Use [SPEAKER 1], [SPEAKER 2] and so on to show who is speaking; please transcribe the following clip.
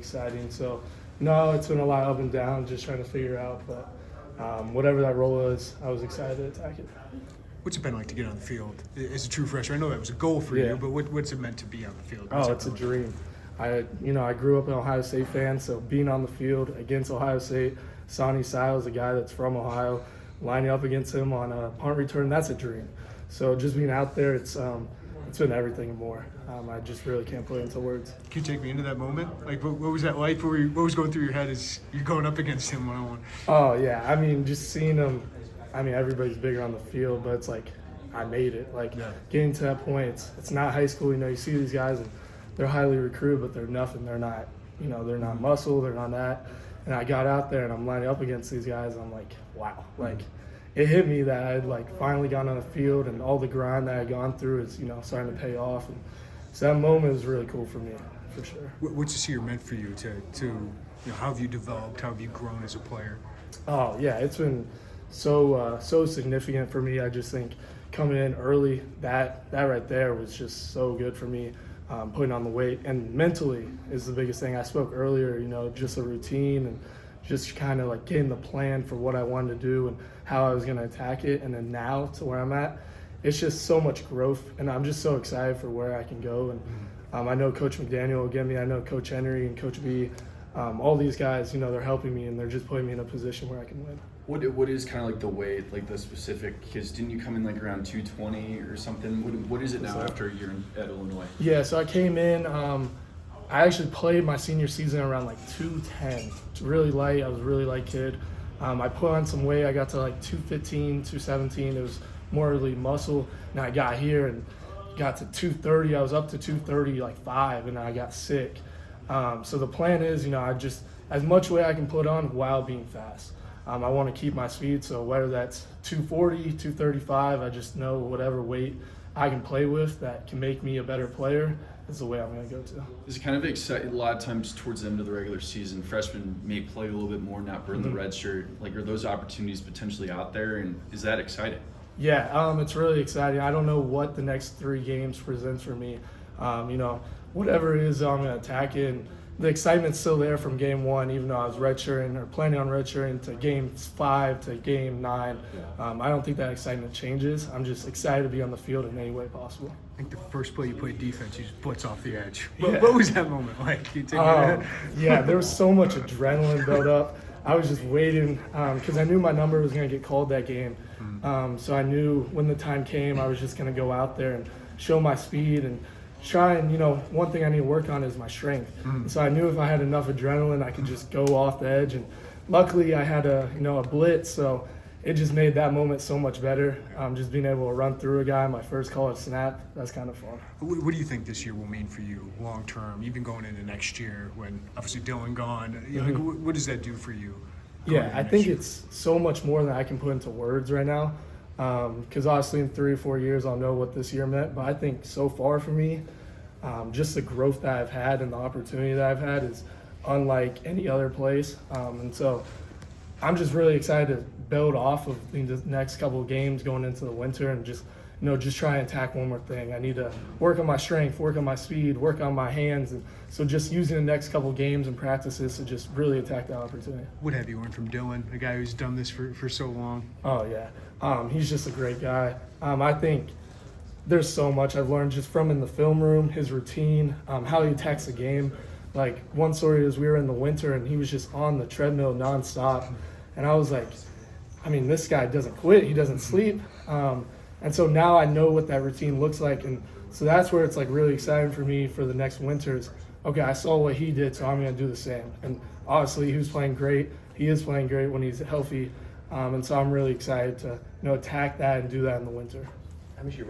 [SPEAKER 1] exciting. So, no, it's been a lot up and down, just trying to figure out. But whatever that role is, I was excited to attack it.
[SPEAKER 2] What's it been like to get on the field as a true freshman? I know that was a goal for you, but what's it meant to be on the field?
[SPEAKER 1] It's a dream. I grew up an Ohio State fan, so being on the field against Ohio State, Sonny Styles, a guy that's from Ohio, lining up against him on a punt return, that's a dream. So just being out there, it's been everything and more. I just really can't put it into words.
[SPEAKER 2] Can you take me into that moment? Like, what was that like? What was going through your head as you're going up against him one-on-one?
[SPEAKER 1] Oh, yeah. I mean, just seeing him, everybody's bigger on the field, but it's like I made it. Like, getting to that point, it's not high school. You see these guys, and they're highly recruited, but they're nothing. They're not, they're not muscle. They're not that. And I got out there, and I'm lining up against these guys, and I'm like, wow. Like, it hit me that I had finally gotten on the field, and all the grind that I had gone through is starting to pay off. And so that moment was really cool for me, for sure.
[SPEAKER 2] What's this year meant for you to how have you developed? How have you grown as a player?
[SPEAKER 1] Oh yeah, it's been so significant for me. I just think coming in early, that right there was just so good for me. Putting on the weight, and mentally is the biggest thing. I spoke earlier, just a routine and just kind of getting the plan for what I wanted to do and how I was going to attack it. And then now to where I'm at, it's just so much growth, and I'm just so excited for where I can go. And I know Coach McDaniel will get me. I know Coach Henry and Coach B, all these guys, they're helping me, and they're just putting me in a position where I can win.
[SPEAKER 3] What is kind of the weight, the specific? Because didn't you come in around 220 or something? What is it now after a year at Illinois?
[SPEAKER 1] Yeah, so I came in. I actually played my senior season around 210. It's really light. I was a really light kid. I put on some weight. I got to 215, 217. It was more really muscle. And I got here and got to 230. I was up to 230 and I got sick. So the plan is, I just as much weight I can put on while being fast. I want to keep my speed, so whether that's 240, 235, I just know whatever weight I can play with that can make me a better player is the way I'm going to go to.
[SPEAKER 3] It's kind of exciting. A lot of times towards the end of the regular season, freshmen may play a little bit more, not burn the red shirt. Are those opportunities potentially out there, and is that exciting?
[SPEAKER 1] Yeah, it's really exciting. I don't know what the next 3 games presents for me. Whatever it is, I'm going to attack it. And the excitement's still there from game 1, even though I was redshirting or planning on redshirting, to game 5 to game 9. I don't think that excitement changes. I'm just excited to be on the field in any way possible.
[SPEAKER 2] I think the first play you played defense, you just blitz off the edge. What was that moment like? Can you take me
[SPEAKER 1] Yeah, there was so much adrenaline built up. I was just waiting because I knew my number was going to get called that game. So I knew when the time came, I was just going to go out there and show my speed and try and, one thing I need to work on is my strength. So I knew if I had enough adrenaline, I could just go off the edge. And luckily I had a blitz, so it just made that moment so much better. Just being able to run through a guy, my first college snap, that's kind of fun.
[SPEAKER 2] What do you think this year will mean for you long term, even going into next year when obviously Dylan gone? What does that do for you?
[SPEAKER 1] Yeah, I think it's so much more than I can put into words right now. Because obviously in 3 or 4 years I'll know what this year meant, but I think so far for me, just the growth that I've had and the opportunity that I've had is unlike any other place. And so I'm just really excited to build off of the next couple of games going into the winter and just try and attack one more thing. I need to work on my strength, work on my speed, work on my hands. And so just using the next couple of games and practices to just really attack that opportunity.
[SPEAKER 2] What have you learned from Dylan, a guy who's done this for so long?
[SPEAKER 1] Oh, yeah. He's just a great guy. I think there's so much I've learned just from in the film room, his routine, how he attacks the game. One story is we were in the winter and he was just on the treadmill nonstop. And I was like, this guy doesn't quit. He doesn't sleep. And so now I know what that routine looks like. And so that's where it's really exciting for me for the next winters. Okay, I saw what he did, so I'm going to do the same. And obviously he was playing great. He is playing great when he's healthy. And so I'm really excited to attack that and do that in the winter.